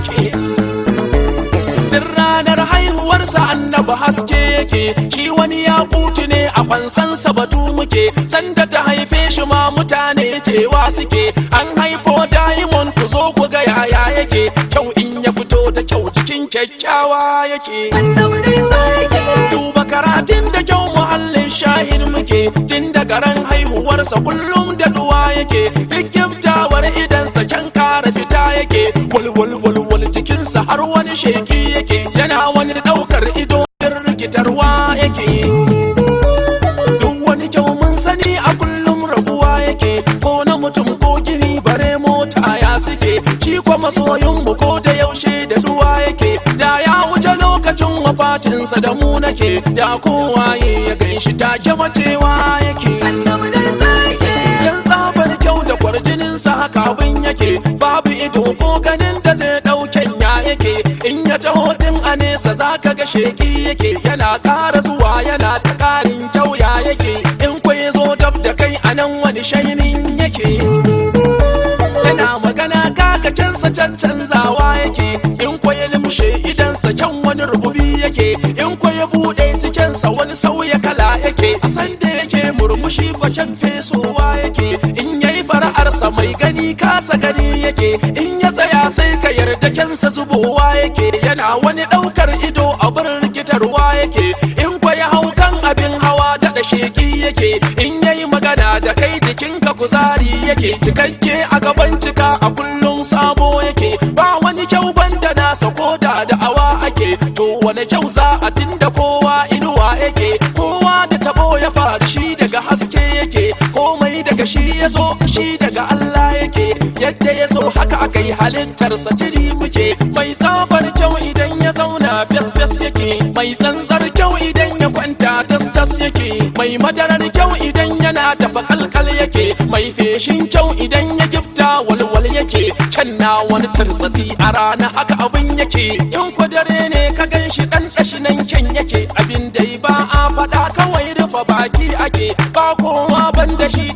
yake. Din ranar haihuwarsa annabi haske yake, shi wani yakutu ne a kwansansa batu muke. Sanda ta haife shi ma mutane cewa suke, an haifo diamond ku zo ku ga yaya yake. Kyau in ya fito da kyau cikin kyakkyawa yake. Duba karatun da kyau muhallin shahid muke, tun daga ran haihuwarsa kullum da duwa yake. Duk giftawar idansa can kara fita yake, walwal cikinsa har wani sheki yake. Yana wani daukar ido rikitarwa yake. Duk wani kyau mun sani a kullum rabuwa yake, ko na mutum ko gini bare mota ya suke. Shi kwa masoyin mu ko da yaushe da duwa yake, da ya wuce lokacin wafatinsa da mu nake. Da kowaye ya ganshi take macewa yake. Dan tsabar kyau da kwarjininsa haka abin yake, babu ido ko ganin da zai ɗauken ya yake. In ya taho din a nesa zaka ga sheki yake, yana ƙara zuwa yana ta ƙarin kyau ya yake. In kwai zo dab da kai anan wani shainin yake, yana magana kakacensa canzawa yake. In kwai limshe idansa can wani rububi yake, in kwai buɗe su cansa wani sauya kala yake. A sanda yake murmushi kwacen fesowa yake, in yayi fara'arsa mai gani kasa gani yake. In ya tsaya sai ka yarda kyansa zubowa yake, yana wani ɗaukar ido abin rikitarwa yake. In kwai hau kan abin hawa da sheki yake, in yayi magana da kai jikinka kuzari yake. Cikakke a gaban cika a kullum sabo yake, ba wani kyau banda nasa ko da da'awa ake. To wani kyau za a tinda kowa inuwa yake, kowa da tabo ya faru shi daga haske yake. Komai daga shi ya zo shi daga Allah yake, yadda ya so haka aka yi halittarsa tiri muke. Mai tsabar kyau idan ya zauna fes yake, mai tsantsar kyau idan ya kwanta tas yake, mai madarar kyau idan yana dafa kalkal yake, mai feshin kyau idan ya gifta walwal yake. Can na wani tarsatsi a rana haka abin yake, in kwadare ne ka gan shi ɗan ɗashi nan kyan yake. Abin dai ba a faɗa kawai rufe baki ake, ba kowa ban da shi